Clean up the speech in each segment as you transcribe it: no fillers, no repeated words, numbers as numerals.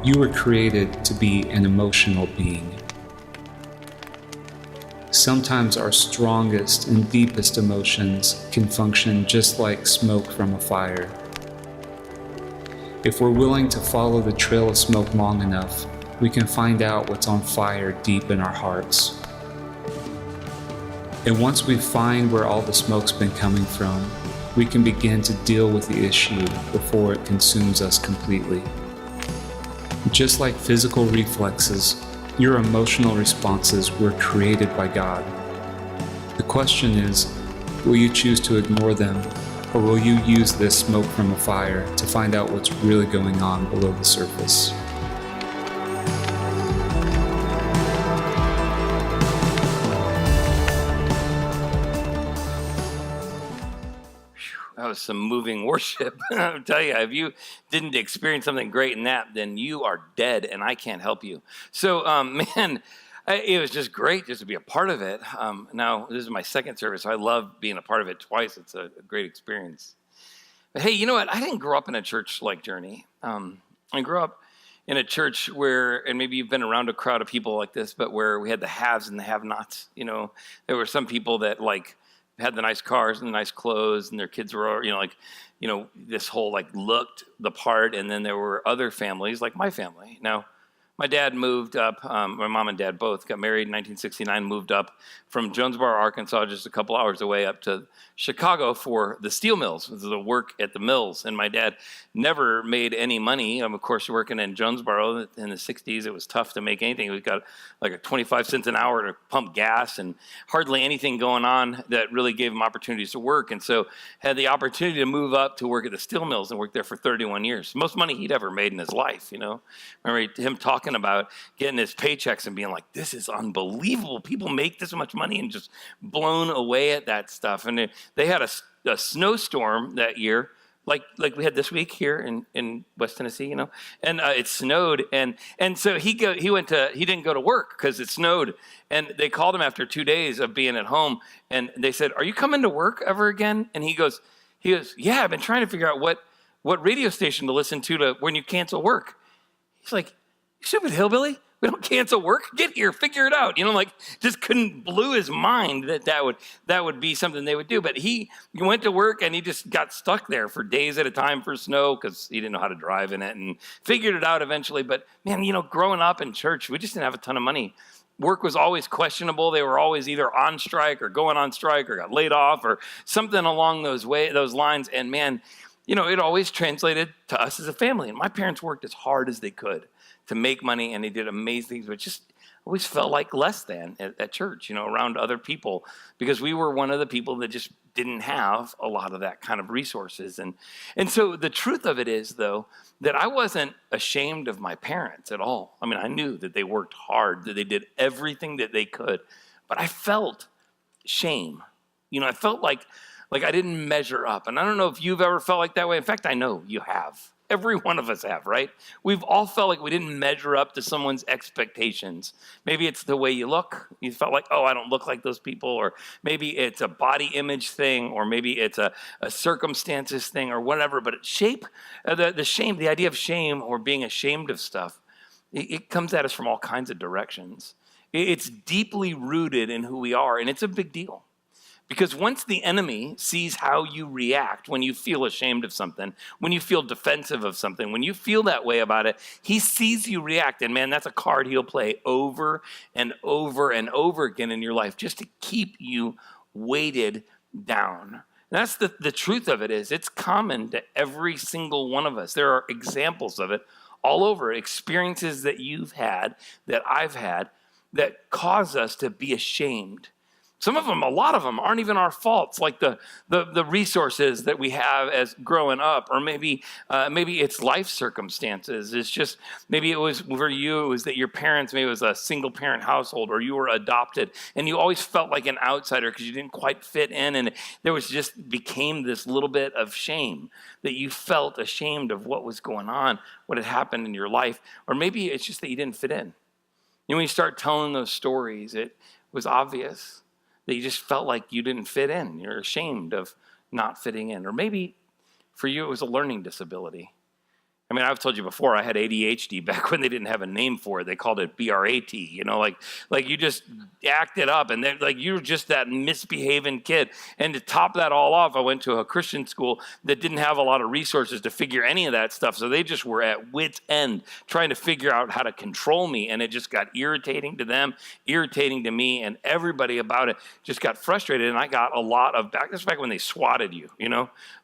You were created to be an emotional being. Sometimes our strongest and deepest emotions can function just like smoke from a fire. If we're willing to follow the trail of smoke long enough, we can find out what's on fire deep in our hearts. And once we find where all the smoke's been coming from, we can begin to deal with the issue before it consumes us completely. Just like physical reflexes, your emotional responses were created by God. The question is, will you choose to ignore them, or will you use this smoke from a fire to find out what's really going on below the surface? That was some moving worship. I'll tell you, if you didn't experience something great in that, then you are dead and I can't help you. So, man, it was just great just to be a part of it. Now, this is my second service. So I love being a part of it twice. It's a great experience. But hey, you know what? I didn't grow up in a church like Journey. I grew up in a church where, and maybe you've been around a crowd of people like this, but where we had the haves and the have-nots. You know, there were some people that had the nice cars and the nice clothes, and their kids were, this whole looked the part. And then there were other families like my family. Now, my dad moved up, my mom and dad both got married in 1969, moved up from Jonesboro, Arkansas, just a couple hours away up to Chicago for the steel mills, the work at the mills. And my dad never made any money. Of course, working in Jonesboro in the 60s, it was tough to make anything. We got like a 25 cents an hour to pump gas and hardly anything going on that really gave him opportunities to work. And so had the opportunity to move up to work at the steel mills and work there for 31 years. Most money he'd ever made in his life, Remember him talking about getting his paychecks and being like, this is unbelievable. People make this much money, and just blown away at that stuff. And they had a snowstorm that year, like we had this week here in West Tennessee, and it snowed. And so he didn't go to work because it snowed. And they called him after 2 days of being at home. And they said, are you coming to work ever again? And he goes, yeah, I've been trying to figure out what radio station to listen to when you cancel work. He's like, you stupid hillbilly. We don't cancel work. Get here, figure it out. Just blew his mind that would be something they would do. But he went to work and he just got stuck there for days at a time for snow because he didn't know how to drive in it, and figured it out eventually. But man, growing up in church, we just didn't have a ton of money. Work was always questionable. They were always either on strike or going on strike or got laid off or something along those lines. And man, it always translated to us as a family. And my parents worked as hard as they could to make money, and they did amazing things, but just always felt like less than at church, around other people, because we were one of the people that just didn't have a lot of that kind of resources. And so the truth of it is, though, that I wasn't ashamed of my parents at all. I mean, I knew that they worked hard, that they did everything that they could, but I felt shame. I felt like I didn't measure up. And I don't know if you've ever felt like that way. In fact, I know you have. Every one of us have, right? We've all felt like we didn't measure up to someone's expectations. Maybe it's the way you look. You felt like, oh, I don't look like those people. Or maybe it's a body image thing, or maybe it's a circumstances thing, or whatever. But the shame, the idea of shame or being ashamed of stuff, it comes at us from all kinds of directions. It's deeply rooted in who we are, and it's a big deal. Because once the enemy sees how you react when you feel ashamed of something, when you feel defensive of something, when you feel that way about it, he sees you react. And man, that's a card he'll play over and over and over again in your life just to keep you weighted down. And that's the truth of it is, it's common to every single one of us. There are examples of it all over, experiences that you've had, that I've had, that cause us to be ashamed. Some of them, a lot of them, aren't even our faults, like the resources that we have as growing up, or maybe it's life circumstances. It's just, maybe it was for you, it was that your parents, maybe it was a single parent household, or you were adopted, and you always felt like an outsider because you didn't quite fit in, and there was just became this little bit of shame, that you felt ashamed of what was going on, what had happened in your life, or maybe it's just that you didn't fit in. When you start telling those stories, it was obvious that you just felt like you didn't fit in. You're ashamed of not fitting in. Or maybe for you, it was a learning disability. I mean, I've told you before, I had ADHD back when they didn't have a name for it. They called it BRAT, like you just acted up and like you were just that misbehaving kid. And to top that all off, I went to a Christian school that didn't have a lot of resources to figure any of that stuff. So they just were at wit's end trying to figure out how to control me. And it just got irritating to them, irritating to me, and everybody about it just got frustrated. And I got a lot of, that's back when they swatted you,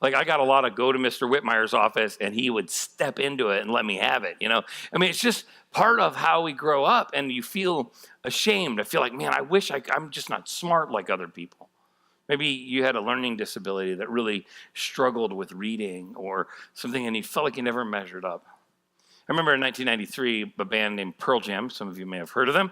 Like I got a lot of go to Mr. Whitmire's office and he would step into it and let me have it, I mean, it's just part of how we grow up, and you feel ashamed. I feel like, man, I wish I'm just not smart like other people. Maybe you had a learning disability that really struggled with reading or something, and you felt like you never measured up. I remember in 1993, a band named Pearl Jam, some of you may have heard of them,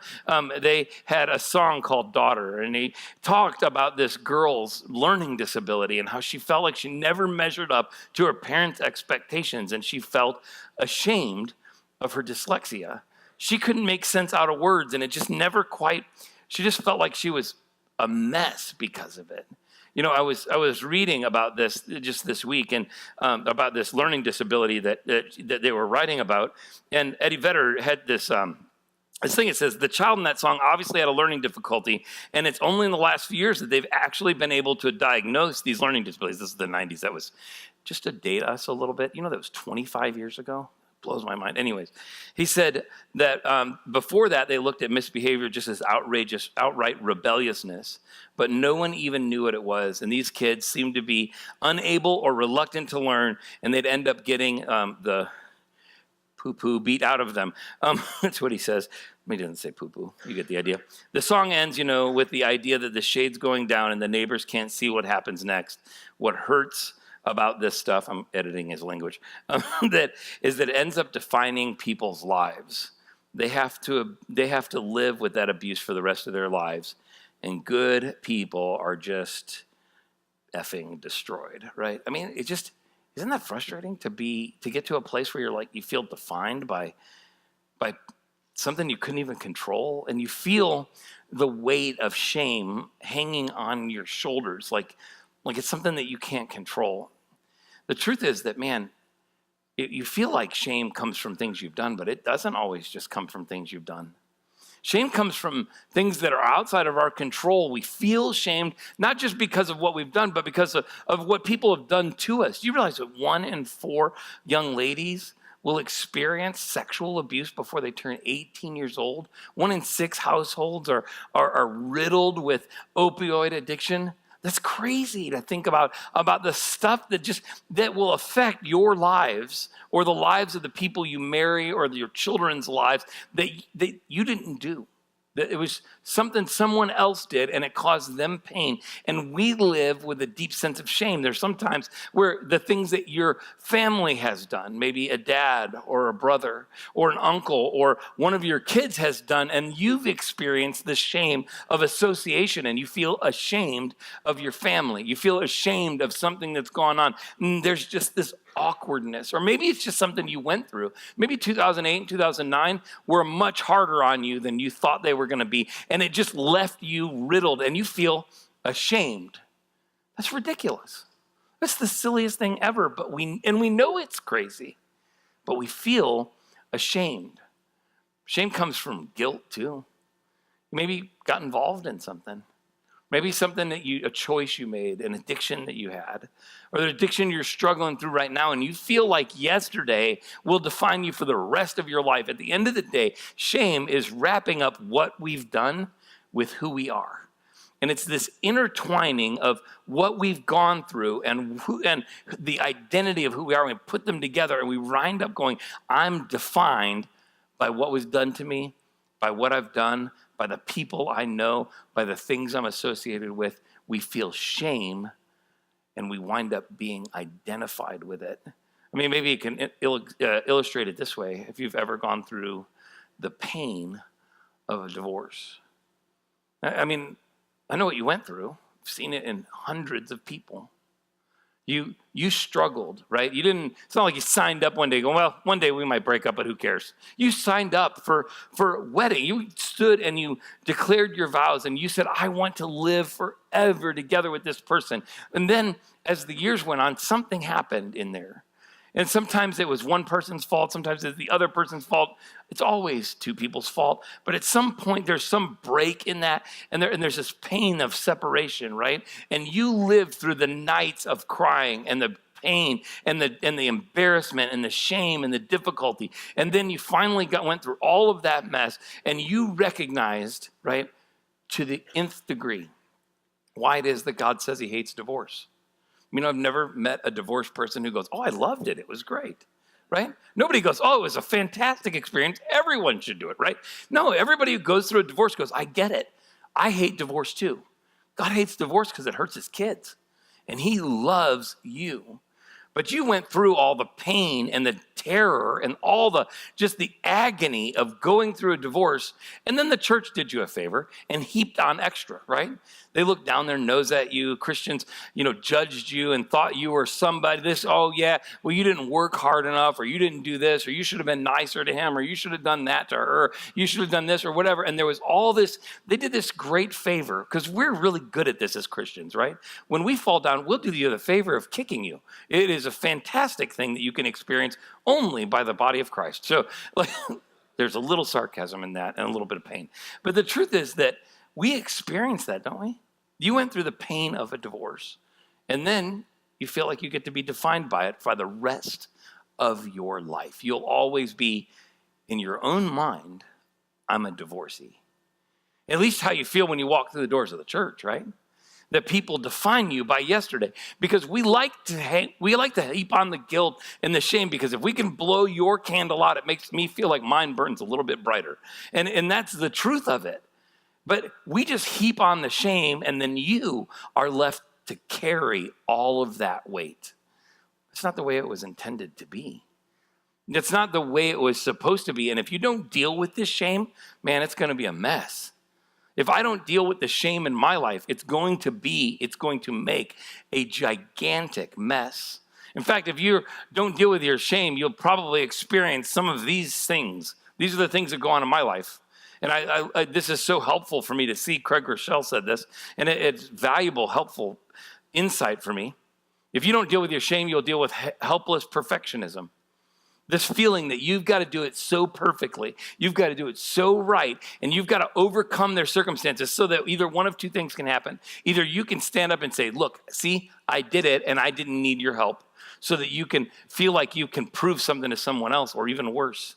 they had a song called Daughter, and they talked about this girl's learning disability and how she felt like she never measured up to her parents' expectations, and she felt ashamed of her dyslexia. She couldn't make sense out of words, and it just never quite, she just felt like she was a mess because of it. I was reading about this just this week, and about this learning disability that they were writing about. And Eddie Vedder had this thing. It says the child in that song obviously had a learning difficulty, and it's only in the last few years that they've actually been able to diagnose these learning disabilities. This is the 90s. That was just to date us a little bit. That was 25 years ago. Blows my mind. Anyways, he said that before that, they looked at misbehavior just as outright rebelliousness, but no one even knew what it was. And these kids seemed to be unable or reluctant to learn, and they'd end up getting the poo-poo beat out of them. That's what he says. He doesn't say poo-poo. You get the idea. The song ends, with the idea that the shade's going down and the neighbors can't see what happens next. What hurts about this stuff, I'm editing his language, that it ends up defining people's lives. They have to live with that abuse for the rest of their lives, and good people are just effing destroyed, right? I mean, isn't that frustrating to get to a place where you're like, you feel defined by something you couldn't even control, and you feel the weight of shame hanging on your shoulders, like it's something that you can't control. The truth is that, man, you feel like shame comes from things you've done, but it doesn't always just come from things you've done. Shame comes from things that are outside of our control. We feel shamed, not just because of what we've done, but because of what people have done to us. Do you realize that 1 in 4 young ladies will experience sexual abuse before they turn 18 years old? 1 in 6 households are riddled with opioid addiction. That's crazy to think about the stuff that will affect your lives or the lives of the people you marry or your children's lives that you didn't do. That it was something someone else did, and it caused them pain. And we live with a deep sense of shame. There's sometimes where the things that your family has done, maybe a dad or a brother or an uncle or one of your kids has done, and you've experienced the shame of association, and you feel ashamed of your family. You feel ashamed of something that's gone on. And there's just this awkwardness, or maybe it's just something you went through. Maybe 2008 and 2009 were much harder on you than you thought they were going to be, and it just left you riddled, and you feel ashamed. That's ridiculous. That's the silliest thing ever, but we know it's crazy, but we feel ashamed. Shame comes from guilt too. You maybe got involved in something. Maybe something a choice you made, an addiction that you had, or the addiction you're struggling through right now, and you feel like yesterday will define you for the rest of your life. At the end of the day, shame is wrapping up what we've done with who we are. And it's this intertwining of what we've gone through and the identity of who we are. We put them together, and we wind up going, I'm defined by what was done to me, by what I've done, by the people I know, by the things I'm associated with. We feel shame, and we wind up being identified with it. I mean, maybe you can illustrate it this way. If you've ever gone through the pain of a divorce. I mean, I know what you went through. I've seen it in hundreds of people. You struggled, right? It's not like you signed up one day going, well, one day we might break up, but who cares? You signed up for a wedding. You stood and you declared your vows, and you said, I want to live forever together with this person. And then as the years went on, something happened in there. And sometimes it was one person's fault. Sometimes it's the other person's fault. It's always two people's fault. But at some point, there's some break in that. And there's this pain of separation, right? And you lived through the nights of crying and the pain and the embarrassment and the shame and the difficulty. And then you finally went through all of that mess. And you recognized, right, to the nth degree, why it is that God says he hates divorce. I've never met a divorced person who goes, oh, I loved it. It was great, right? Nobody goes, oh, it was a fantastic experience. Everyone should do it, right? No, everybody who goes through a divorce goes, I get it. I hate divorce too. God hates divorce because it hurts his kids. And he loves you. But you went through all the pain and the terror and all the agony of going through a divorce. And then the church did you a favor and heaped on extra, right? They looked down their nose at you. Christians, judged you and thought you were somebody. You didn't work hard enough, or you didn't do this, or you should have been nicer to him, or you should have done that to her. You should have done this or whatever. And there was all this. They did this great favor because we're really good at this as Christians, right? When we fall down, we'll do you the favor of kicking you. It is a fantastic thing that you can experience only by the body of Christ. So there's a little sarcasm in that and a little bit of pain. But the truth is that we experience that, don't we? You went through the pain of a divorce, and then you feel like you get to be defined by it for the rest of your life. You'll always be, in your own mind, I'm a divorcee. At least how you feel when you walk through the doors of the church, right? That people define you by yesterday, because we like to heap on the guilt and the shame, because if we can blow your candle out, it makes me feel like mine burns a little bit brighter. And that's the truth of it. But we just heap on the shame, and then you are left to carry all of that weight. It's not the way it was intended to be. It's not the way it was supposed to be. And if you don't deal with this shame, man, it's going to be a mess. If I don't deal with the shame in my life, it's going to make a gigantic mess. In fact, if you don't deal with your shame, you'll probably experience some of these things. These are the things that go on in my life. And I this is so helpful for me to see. Craig Rochelle said this, and it's valuable, helpful insight for me. If you don't deal with your shame, you'll deal with helpless perfectionism. This feeling that you've got to do it so perfectly, you've got to do it so right, and you've got to overcome their circumstances so that either one of two things can happen. Either you can stand up and say, look, see, I did it and I didn't need your help, so that you can feel like you can prove something to someone else, or even worse,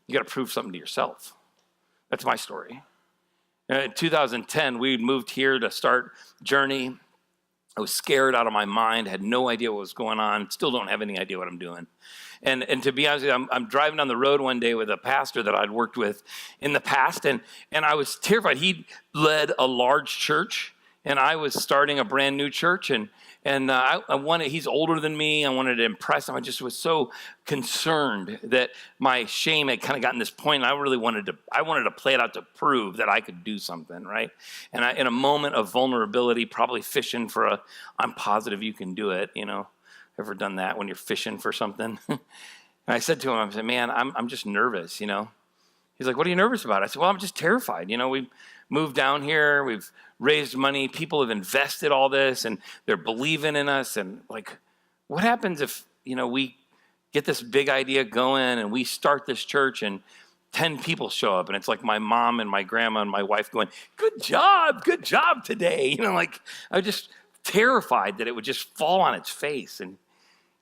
you got to prove something to yourself. That's my story. In 2010, we moved here to start Journey. I was scared out of my mind, had no idea what was going on, still don't have any idea what I'm doing. And to be honest with you, I'm driving down the road one day with a pastor that I'd worked with in the past, and I was terrified. He led a large church, and I was starting a brand new church, and I wanted, he's older than me, I wanted to impress him. I just was so concerned that my shame had kind of gotten this point, and I wanted to play it out to prove that I could do something, right? And in a moment of vulnerability, probably fishing for I'm positive you can do it, Ever done that when you're fishing for something? And I said to him, I said, man, I'm just nervous, He's like, what are you nervous about? I said, well, I'm just terrified. We moved down here, we've raised money, people have invested all this, and they're believing in us. And what happens if, we get this big idea going and we start this church and 10 people show up, and it's like my mom and my grandma and my wife going, good job today. I was just terrified that it would just fall on its face. And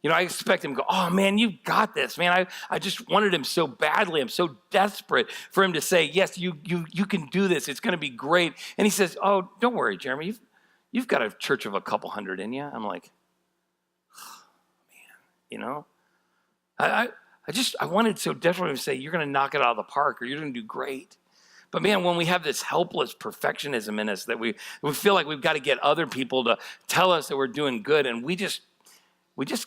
I expect him to go, oh, man, you got this, man. I just wanted him so badly. I'm so desperate for him to say, yes, you can do this. It's going to be great. And he says, oh, don't worry, Jeremy. You've got a church of a couple hundred in you. I'm like, oh, man, I wanted so desperately to say, you're going to knock it out of the park, or you're going to do great. But man, when we have this helpless perfectionism in us that we feel like we've got to get other people to tell us that we're doing good, and we just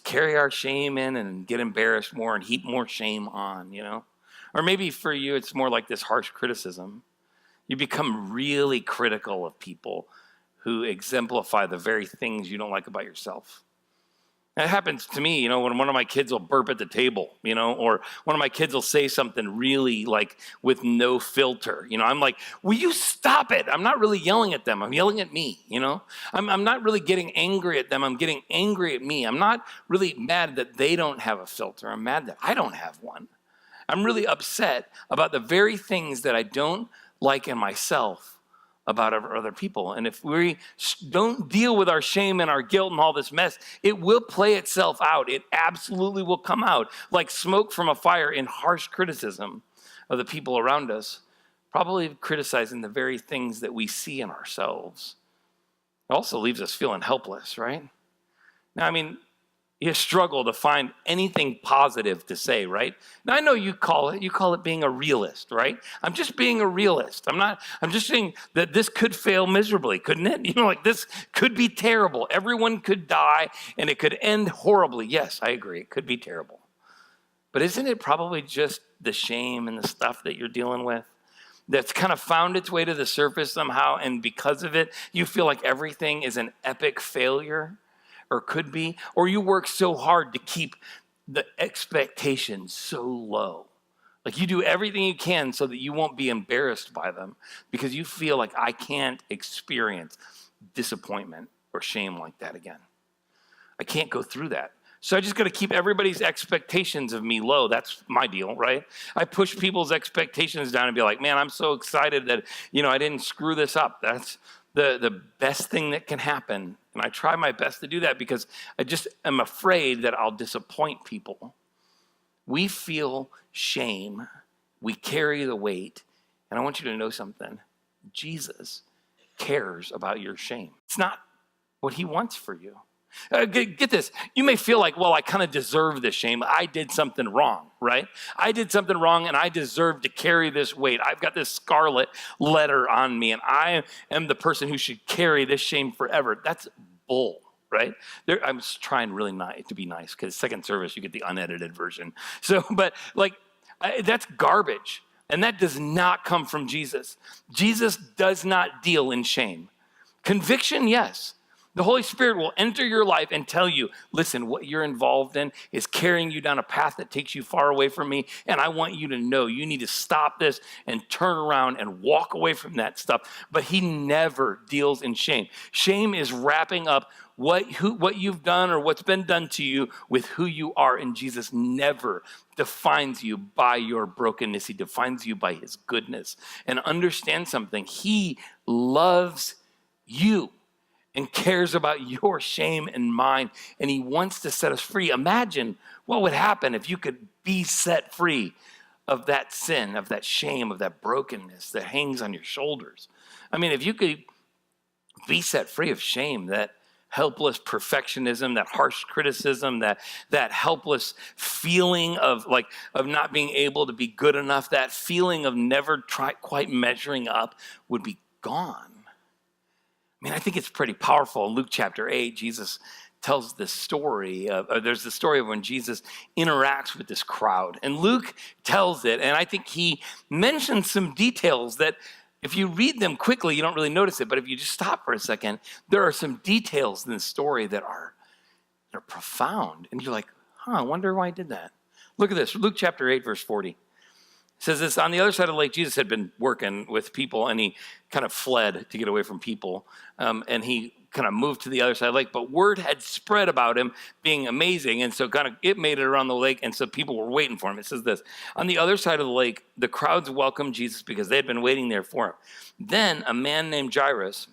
carry our shame in and get embarrassed more and heap more shame on, Or maybe for you, it's more like this harsh criticism. You become really critical of people who exemplify the very things you don't like about yourself. That happens to me, when one of my kids will burp at the table, or one of my kids will say something really like with no filter. I'm like, will you stop it? I'm not really yelling at them. I'm yelling at me, I'm not really getting angry at them. I'm getting angry at me. I'm not really mad that they don't have a filter. I'm mad that I don't have one. I'm really upset about the very things that I don't like in myself about other people. And if we don't deal with our shame and our guilt and all this mess, it will play itself out. It absolutely will come out like smoke from a fire in harsh criticism of the people around us, probably criticizing the very things that we see in ourselves. It also leaves us feeling helpless, right? Now, you struggle to find anything positive to say, right? Now, I know you call it being a realist, right? I'm just being a realist. I'm just saying that this could fail miserably, couldn't it? Like this could be terrible. Everyone could die and it could end horribly. Yes, I agree. It could be terrible. But isn't it probably just the shame and the stuff that you're dealing with that's kind of found its way to the surface somehow, and because of it, you feel like everything is an epic failure? Or could be, or you work so hard to keep the expectations so low. Like you do everything you can so that you won't be embarrassed by them because you feel like I can't experience disappointment or shame like that again. I can't go through that. So I just got to keep everybody's expectations of me low. That's my deal, right? I push people's expectations down and be like, man, I'm so excited that, I didn't screw this up. That's the best thing that can happen. And I try my best to do that because I just am afraid that I'll disappoint people. We feel shame. We carry the weight. And I want you to know something. Jesus cares about your shame. It's not what he wants for you. Get this. You may feel like, well, I kind of deserve this shame. I did something wrong, right? I did something wrong and I deserve to carry this weight. I've got this scarlet letter on me and I am the person who should carry this shame forever. That's bull, right? I'm trying really to be nice because second service, you get the unedited version. But that's garbage. And that does not come from Jesus. Jesus does not deal in shame. Conviction, yes. The Holy Spirit will enter your life and tell you, listen, what you're involved in is carrying you down a path that takes you far away from me. And I want you to know you need to stop this and turn around and walk away from that stuff. But he never deals in shame. Shame is wrapping up what you've done or what's been done to you with who you are. And Jesus never defines you by your brokenness. He defines you by his goodness. And understand something. He loves you and cares about your shame and mine, and he wants to set us free. Imagine what would happen if you could be set free of that sin, of that shame, of that brokenness that hangs on your shoulders. If you could be set free of shame, that helpless perfectionism, that harsh criticism, that helpless feeling of not being able to be good enough, that feeling of never quite measuring up would be gone. I think it's pretty powerful. In Luke chapter 8, Jesus tells this story. There's the story of when Jesus interacts with this crowd. And Luke tells it, and I think he mentions some details that if you read them quickly, you don't really notice it. But if you just stop for a second, there are some details in the story that are profound. And you're like, I wonder why he did that. Look at this. Luke chapter 8, verse 40. It says this, on the other side of the lake, Jesus had been working with people, and he kind of fled to get away from people, and he kind of moved to the other side of the lake, but word had spread about him being amazing, and so kind of it made it around the lake, and so people were waiting for him. It says this, on the other side of the lake, the crowds welcomed Jesus because they had been waiting there for him. Then a man named Jairus,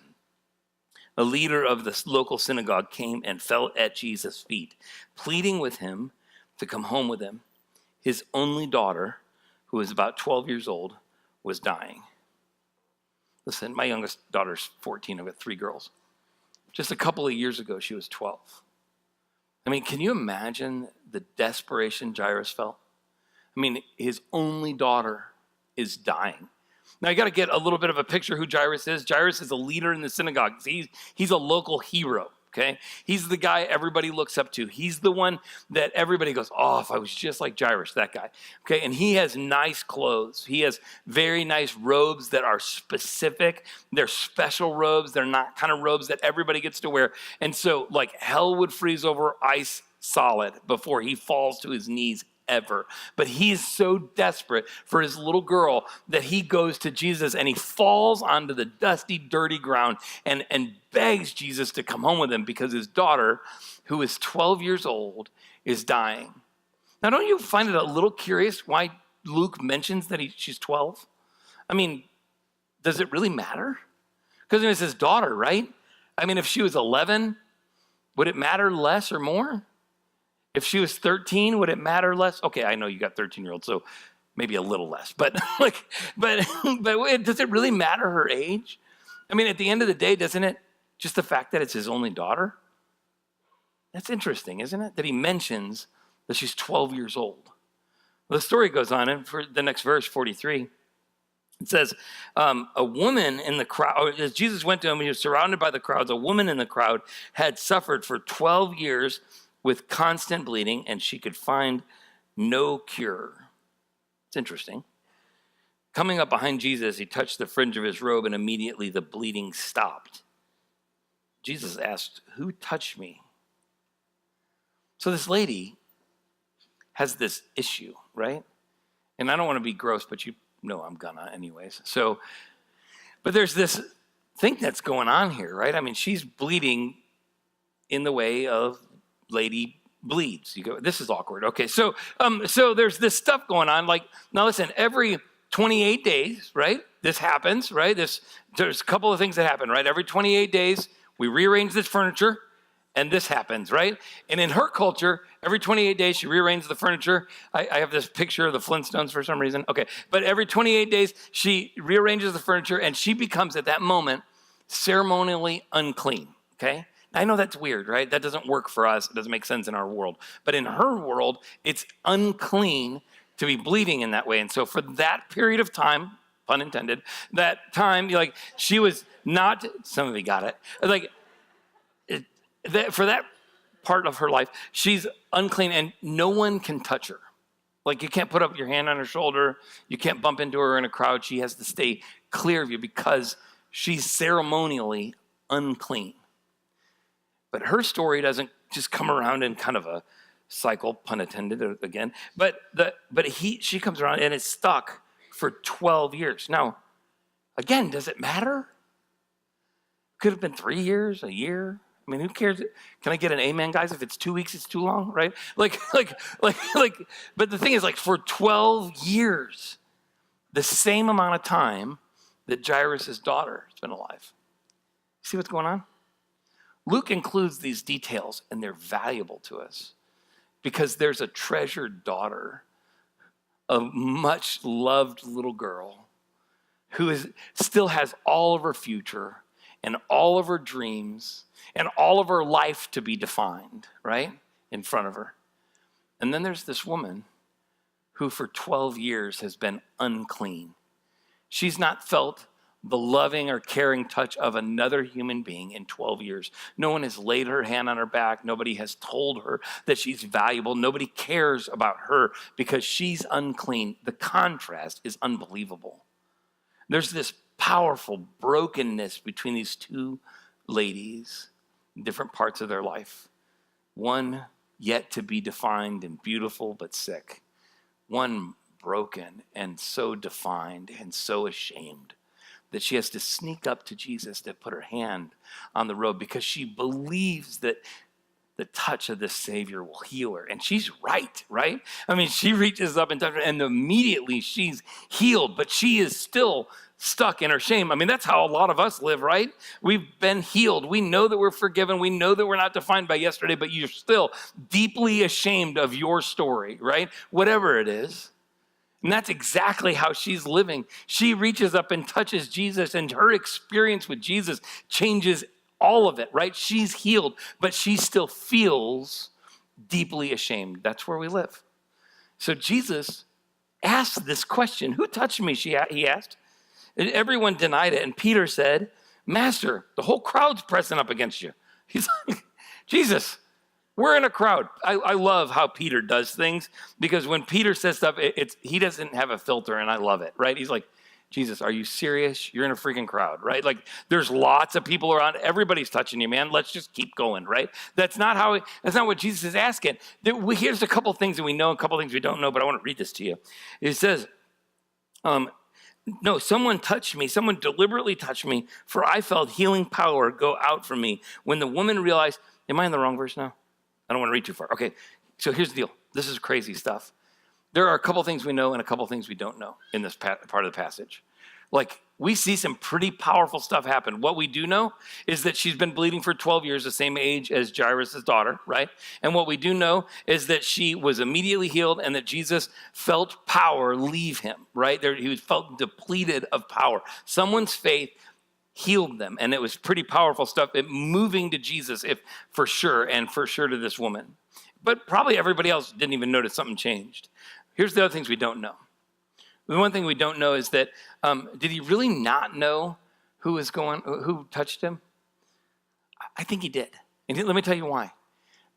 a leader of the local synagogue, came and fell at Jesus' feet, pleading with him to come home with him. His only daughter, who was about 12 years old, was dying. Listen, my youngest daughter's 14. I've got 3 girls. Just a couple of years ago, she was 12. Can you imagine the desperation Jairus felt? His only daughter is dying. Now, you got to get a little bit of a picture who Jairus is. Jairus is a leader in the synagogue. He's a local hero. Okay, he's the guy everybody looks up to. He's the one that everybody goes, oh, if I was just like Jairus, that guy. Okay, and he has nice clothes. He has very nice robes that are specific. They're special robes. They're not kind of robes that everybody gets to wear. And so, hell would freeze over, ice solid before he falls to his knees ever. But he's so desperate for his little girl that he goes to Jesus and he falls onto the dusty, dirty ground and begs Jesus to come home with him because his daughter, who is 12 years old, is dying. Now, don't you find it a little curious why Luke mentions that she's 12? I mean, does it really matter? Because it's his daughter, right? I mean, if she was 11, would it matter less or more? If she was 13, would it matter less? Okay, I know you got 13-year-olds, so maybe a little less. But does it really matter her age? I mean, at the end of the day, doesn't it? Just the fact that it's his only daughter? That's interesting, isn't it? That he mentions that she's 12 years old. Well, the story goes on, and for the next verse, 43, it says, a woman in the crowd, as Jesus went to him, he was surrounded by the crowds. A woman in the crowd had suffered for 12 years with constant bleeding, and she could find no cure. It's interesting. Coming up behind Jesus, he touched the fringe of his robe, and immediately the bleeding stopped. Jesus asked, "Who touched me?" So this lady has this issue, right? And I don't want to be gross, but you know I'm gonna anyways. But there's this thing that's going on here, right? I mean, she's bleeding in the way of lady bleeds. You go, this is awkward. Okay, so there's this stuff going on. Like, now listen, every 28 days, right? This happens, right? There's a couple of things that happen, right? Every 28 days, we rearrange this furniture, and this happens, right? And in her culture, every 28 days, she rearranges the furniture. I have this picture of the Flintstones for some reason. Okay, but every 28 days, she rearranges the furniture, and she becomes, at that moment, ceremonially unclean, okay? I know that's weird, right? That doesn't work for us. It doesn't make sense in our world. But in her world, it's unclean to be bleeding in that way. And so for that period of time, pun intended, that time, like, she was not, some of you got it, like, for that part of her life, she's unclean and no one can touch her. Like, you can't put up your hand on her shoulder. You can't bump into her in a crowd. She has to stay clear of you because she's ceremonially unclean. But her story doesn't just come around in kind of a cycle, pun intended again. But she comes around and is stuck for 12 years. Now, again, does it matter? Could have been 3 years, a year. I mean, who cares? Can I get an amen, guys? If it's 2 weeks, it's too long, right? Like. But the thing is, like, for 12 years, the same amount of time that Jairus' daughter has been alive. See what's going on? Luke includes these details, and they're valuable to us because there's a treasured daughter, a much loved little girl who still has all of her future and all of her dreams and all of her life to be defined, right, in front of her. And then there's this woman who for 12 years has been unclean. She's not felt the loving or caring touch of another human being in 12 years. No one has laid her hand on her back. Nobody has told her that she's valuable. Nobody cares about her because she's unclean. The contrast is unbelievable. There's this powerful brokenness between these two ladies in different parts of their life. One yet to be defined and beautiful but sick. One broken and so defined and so ashamed that she has to sneak up to Jesus to put her hand on the robe because she believes that the touch of the Savior will heal her. And she's right? I mean, she reaches up and touches her, and immediately she's healed, but she is still stuck in her shame. I mean, that's how a lot of us live, right? We've been healed. We know that we're forgiven. We know that we're not defined by yesterday, but you're still deeply ashamed of your story, right? Whatever it is. And that's exactly how she's living. She reaches up and touches Jesus, and her experience with Jesus changes all of it, right? She's healed, but she still feels deeply ashamed. That's where we live. So Jesus asked this question, "Who touched me?" He asked. And everyone denied it, and Peter said, "Master, the whole crowd's pressing up against you." He's like, Jesus, we're in a crowd. I love how Peter does things because when Peter says stuff, he doesn't have a filter, and I love it, right? He's like, Jesus, are you serious? You're in a freaking crowd, right? Like there's lots of people around. Everybody's touching you, man. Let's just keep going, right? That's not what Jesus is asking. Here's a couple things that we know, a couple things we don't know, but I want to read this to you. It says, no, someone touched me. Someone deliberately touched me, for I felt healing power go out from me. When the woman realized, am I in the wrong verse now? I don't want to read too far. Okay, so here's the deal. This is crazy stuff. There are a couple things we know and a couple things we don't know in this part of the passage. Like, we see some pretty powerful stuff happen. What we do know is that she's been bleeding for 12 years, the same age as Jairus' daughter, right? And what we do know is that she was immediately healed and that Jesus felt power leave him, right? He felt depleted of power. Someone's faith healed them, and it was pretty powerful stuff. It moving to Jesus, for sure to this woman. But probably everybody else didn't even notice something changed. Here's the other things we don't know. The one thing we don't know is that, did he really not know who touched him? I think he did. And let me tell you why.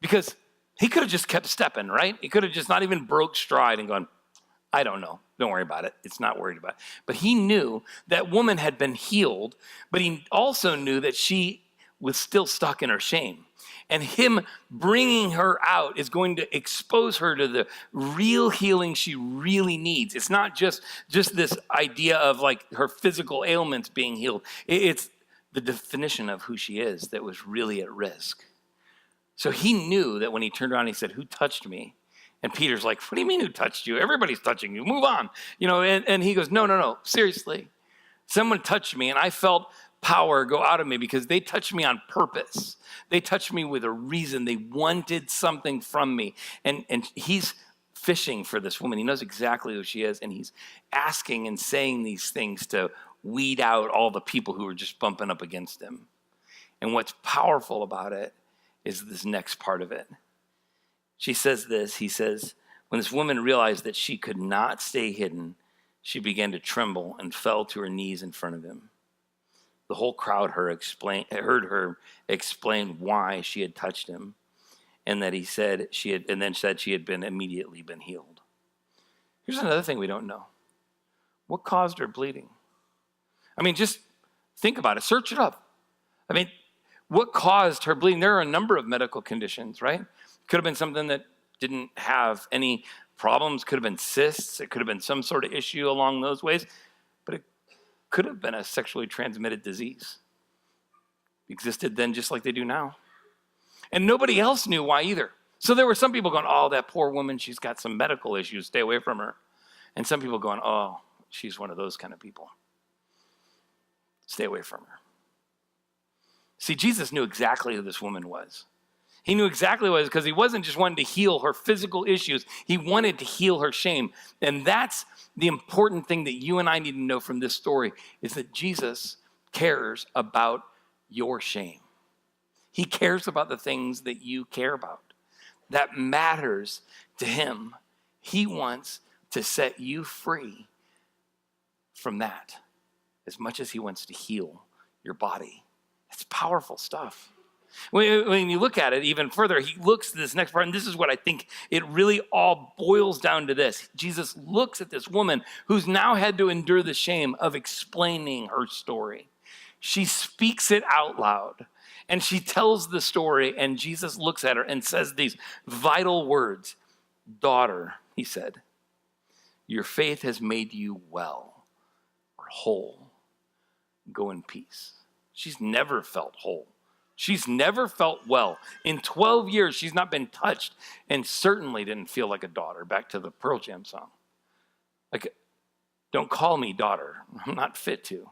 Because he could have just kept stepping, right? He could have just not even broke stride and gone, I don't know. Don't worry about it. It's not worried about it. But he knew that woman had been healed, but he also knew that she was still stuck in her shame. And him bringing her out is going to expose her to the real healing she really needs. It's not just this idea of like her physical ailments being healed. It's the definition of who she is that was really at risk. So he knew that when he turned around, he said, who touched me? And Peter's like, what do you mean who touched you? Everybody's touching you. Move on. And he goes, no, seriously. Someone touched me and I felt power go out of me because they touched me on purpose. They touched me with a reason. They wanted something from me. And he's fishing for this woman. He knows exactly who she is. And he's asking and saying these things to weed out all the people who are just bumping up against him. And what's powerful about it is this next part of it. She says this, he says, when this woman realized that she could not stay hidden, she began to tremble and fell to her knees in front of him. The whole crowd heard her explain why she had touched him, and that she had immediately been healed. Here's another thing we don't know. What caused her bleeding? I mean, just think about it. Search it up. I mean, what caused her bleeding? There are a number of medical conditions, right? Could have been something that didn't have any problems. Could have been cysts. It could have been some sort of issue along those ways. But it could have been a sexually transmitted disease. It existed then just like they do now. And nobody else knew why either. So there were some people going, oh, that poor woman, she's got some medical issues. Stay away from her. And some people going, oh, she's one of those kind of people. Stay away from her. See, Jesus knew exactly who this woman was. He knew exactly what it was because he wasn't just wanting to heal her physical issues. He wanted to heal her shame. And that's the important thing that you and I need to know from this story is that Jesus cares about your shame. He cares about the things that you care about. That matters to him. He wants to set you free from that as much as he wants to heal your body. It's powerful stuff. When you look at it even further, he looks at this next part, and this is what I think it really all boils down to this. Jesus looks at this woman who's now had to endure the shame of explaining her story. She speaks it out loud, and she tells the story, and Jesus looks at her and says these vital words. Daughter, he said, your faith has made you well or whole. Go in peace. She's never felt whole. She's never felt well. In 12 years, she's not been touched and certainly didn't feel like a daughter. Back to the Pearl Jam song. Like, don't call me daughter. I'm not fit to.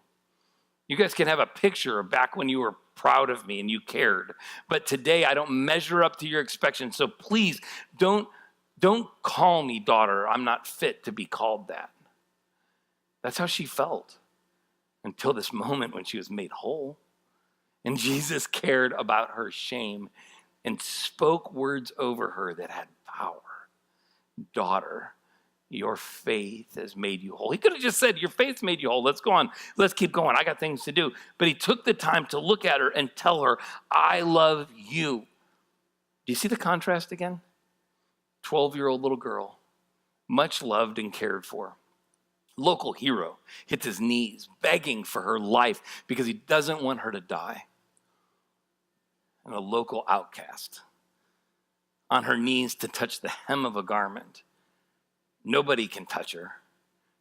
You guys can have a picture of back when you were proud of me and you cared. But today, I don't measure up to your expectations. So please, don't call me daughter. I'm not fit to be called that. That's how she felt until this moment when she was made whole. And Jesus cared about her shame and spoke words over her that had power. Daughter, your faith has made you whole. He could have just said, your faith's made you whole. Let's go on. Let's keep going. I got things to do. But he took the time to look at her and tell her, I love you. Do you see the contrast again? 12-year-old little girl, much loved and cared for. Local hero hits his knees, begging for her life because he doesn't want her to die. And a local outcast on her knees to touch the hem of a garment. Nobody can touch her.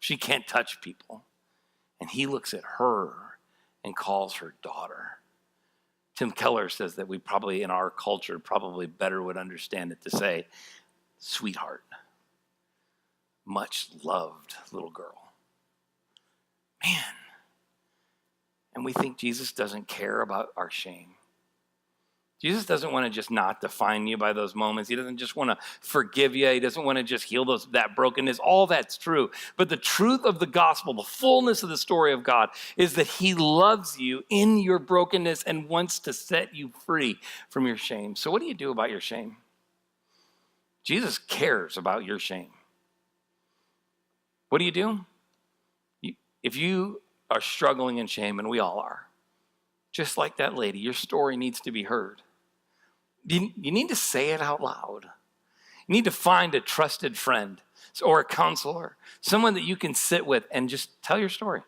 She can't touch people. And he looks at her and calls her daughter. Tim Keller says that we probably, in our culture, probably better would understand it to say, sweetheart, much loved little girl. Man. And we think Jesus doesn't care about our shame. Jesus doesn't want to just not define you by those moments. He doesn't just want to forgive you. He doesn't want to just heal that brokenness. All that's true. But the truth of the gospel, the fullness of the story of God, is that he loves you in your brokenness and wants to set you free from your shame. So what do you do about your shame? Jesus cares about your shame. What do? If you are struggling in shame, and we all are, just like that lady, your story needs to be heard. You need to say it out loud. You need to find a trusted friend or a counselor, someone that you can sit with and just tell your story.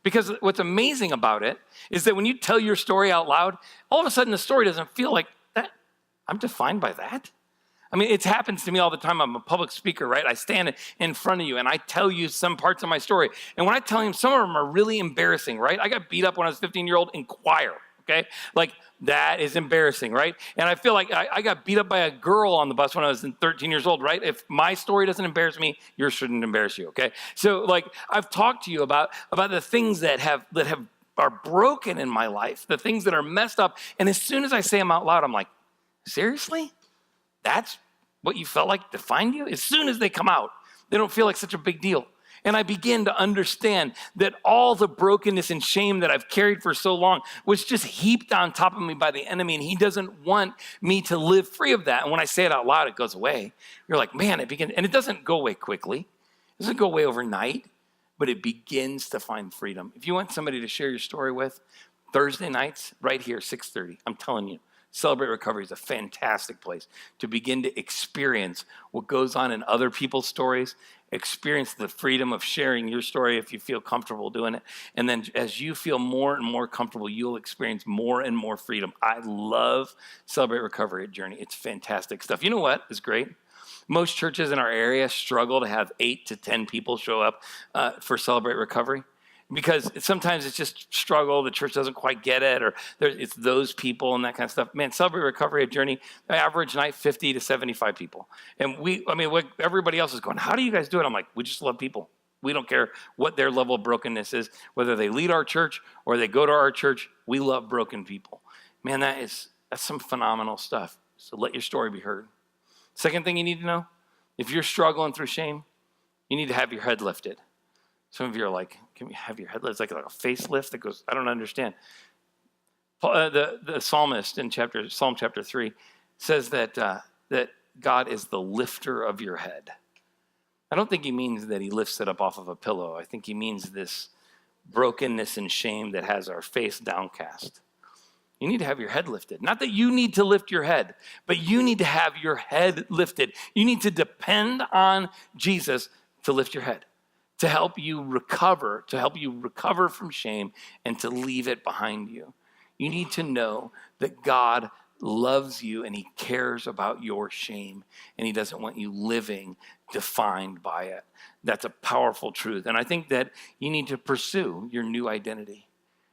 Because what's amazing about it is that when you tell your story out loud, all of a sudden the story doesn't feel like that. I'm defined by that. I mean, it happens to me all the time. I'm a public speaker, right? I stand in front of you and I tell you some parts of my story. And when I tell you, some of them are really embarrassing, right? I got beat up when I was 15-year-old in choir, okay? Like, that is embarrassing, right? And I feel like I got beat up by a girl on the bus when I was 13 years old, right? If my story doesn't embarrass me, yours shouldn't embarrass you, okay? So, like, I've talked to you about the things that are broken in my life, the things that are messed up. And as soon as I say them out loud, I'm like, seriously? That's what you felt like defined you? As soon as they come out, they don't feel like such a big deal. And I begin to understand that all the brokenness and shame that I've carried for so long was just heaped on top of me by the enemy. And he doesn't want me to live free of that. And when I say it out loud, it goes away. You're like, man, and it doesn't go away quickly. It doesn't go away overnight, but it begins to find freedom. If you want somebody to share your story with, Thursday nights, right here, 6:30, I'm telling you, Celebrate Recovery is a fantastic place to begin to experience what goes on in other people's stories, experience the freedom of sharing your story if you feel comfortable doing it. And then as you feel more and more comfortable, you'll experience more and more freedom. I love Celebrate Recovery at Journey. It's fantastic stuff. You know what is great? Most churches in our area struggle to have 8 to 10 people show up for Celebrate Recovery. Because sometimes it's just struggle, the church doesn't quite get it, or it's those people and that kind of stuff. Man, Celebrate Recovery at Journey, average night, 50 to 75 people. And everybody else is going, how do you guys do it? I'm like, we just love people. We don't care what their level of brokenness is, whether they lead our church or they go to our church, we love broken people. Man, that's some phenomenal stuff. So let your story be heard. Second thing you need to know, if you're struggling through shame, you need to have your head lifted. Some of you are like, can we have your head lifted? It's like a facelift that goes, I don't understand. The psalmist in Psalm chapter 3 says that God is the lifter of your head. I don't think he means that he lifts it up off of a pillow. I think he means this brokenness and shame that has our face downcast. You need to have your head lifted. Not that you need to lift your head, but you need to have your head lifted. You need to depend on Jesus to lift your head, to help you recover from shame and to leave it behind you. You need to know that God loves you and he cares about your shame and he doesn't want you living defined by it. That's a powerful truth. And I think that you need to pursue your new identity.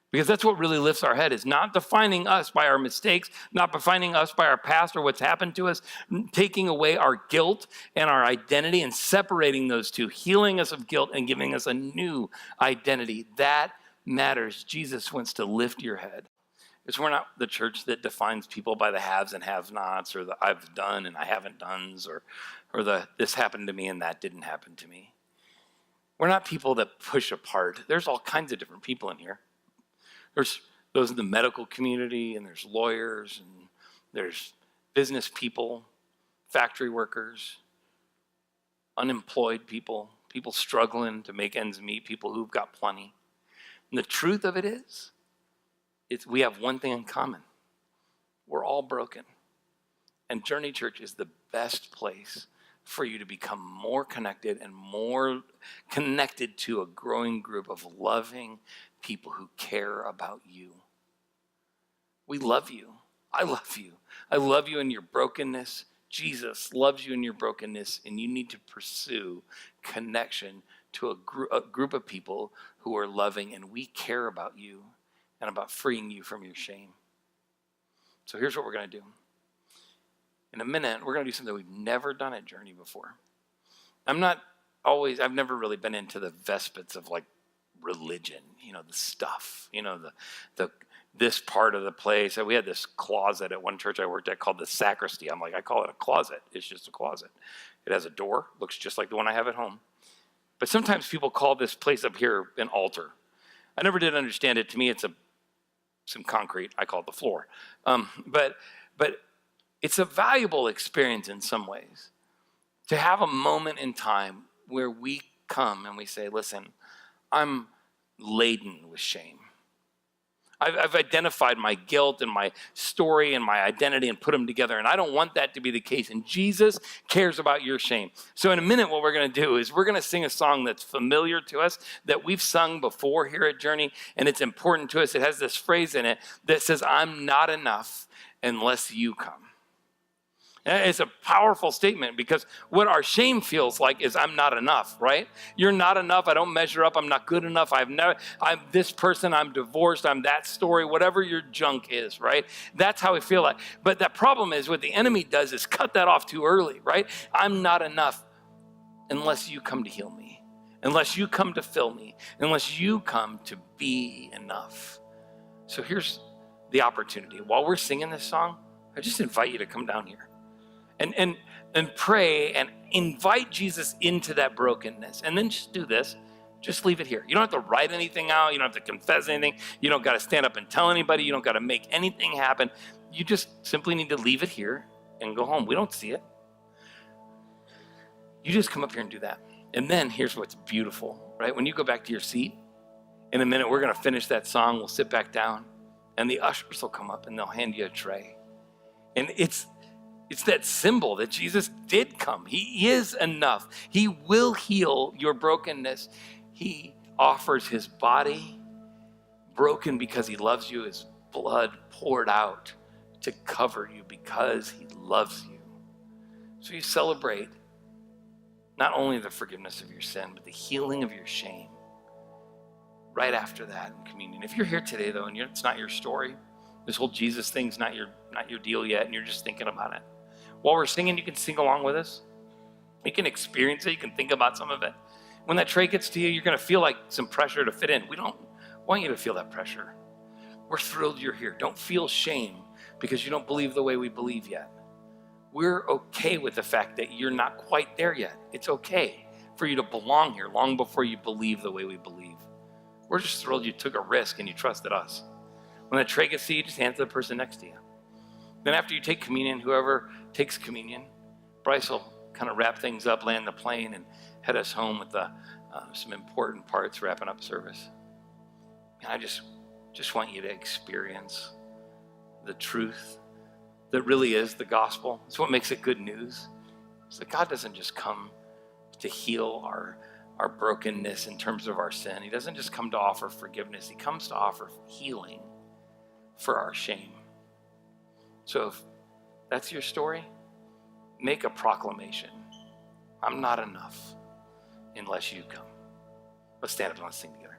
Because that's what really lifts our head, is not defining us by our mistakes, not defining us by our past or what's happened to us, taking away our guilt and our identity and separating those two, healing us of guilt and giving us a new identity. That matters. Jesus wants to lift your head. Because we're not the church that defines people by the haves and have-nots, or the I've done and I haven't done's, or the this happened to me and that didn't happen to me. We're not people that push apart. There's all kinds of different people in here. There's those in the medical community, and there's lawyers, and there's business people, factory workers, unemployed people, people struggling to make ends meet, people who've got plenty. And the truth of it is, we have one thing in common. We're all broken. And Journey Church is the best place for you to become more connected and more connected to a growing group of loving people who care about you. We love you. I love you. I love you in your brokenness. Jesus loves you in your brokenness, and you need to pursue connection to a group of people who are loving, and we care about you and about freeing you from your shame. So here's what we're going to do. In a minute, we're going to do something we've never done at Journey before. I've never really been into the vespits of like religion, the stuff, this part of the place. We had this closet at one church I worked at called the sacristy. I call it a closet. It's just a closet. It has a door, looks just like the one I have at home. But sometimes people call this place up here an altar. I never did understand it. To me, it's some concrete. I call it the floor. But it's a valuable experience in some ways to have a moment in time where we come and we say, listen, I'm laden with shame. I've identified my guilt and my story and my identity and put them together, and I don't want that to be the case. And Jesus cares about your shame. So in a minute, what we're going to do is we're going to sing a song that's familiar to us, that we've sung before here at Journey, and it's important to us. It has this phrase in it that says, I'm not enough unless you come. It's a powerful statement, because what our shame feels like is I'm not enough, right? You're not enough. I don't measure up. I'm not good enough. I'm this person. I'm divorced. I'm that story, whatever your junk is, right? That's how we feel like. But that problem is what the enemy does is cut that off too early, right? I'm not enough unless you come to heal me, unless you come to fill me, unless you come to be enough. So here's the opportunity. While we're singing this song, I just invite you to come down here. And pray and invite Jesus into that brokenness. And then just do this. Just leave it here. You don't have to write anything out. You don't have to confess anything. You don't got to stand up and tell anybody. You don't got to make anything happen. You just simply need to leave it here and go home. We don't see it. You just come up here and do that. And then here's what's beautiful, right? When you go back to your seat, in a minute, we're going to finish that song. We'll sit back down, and the ushers will come up and they'll hand you a tray. And it's that symbol that Jesus did come. He is enough. He will heal your brokenness. He offers his body broken because he loves you, his blood poured out to cover you because he loves you. So you celebrate not only the forgiveness of your sin, but the healing of your shame right after that in communion. If you're here today, though, and it's not your story, this whole Jesus thing's not your deal yet, and you're just thinking about it, while we're singing, you can sing along with us. You can experience it. You can think about some of it. When that tray gets to you, you're going to feel like some pressure to fit in. We don't want you to feel that pressure. We're thrilled you're here. Don't feel shame because you don't believe the way we believe yet. We're okay with the fact that you're not quite there yet. It's okay for you to belong here long before you believe the way we believe. We're just thrilled you took a risk and you trusted us. When that tray gets to you, just hand it to the person next to you. Then after you take communion, whoever takes communion, Bryce will kind of wrap things up, land the plane, and head us home with some important parts wrapping up service. And I just want you to experience the truth that really is the gospel. It's what makes it good news. It's that God doesn't just come to heal our brokenness in terms of our sin. He doesn't just come to offer forgiveness. He comes to offer healing for our shame. So if that's your story, make a proclamation. I'm not enough unless you come. Let's stand up and let's sing together.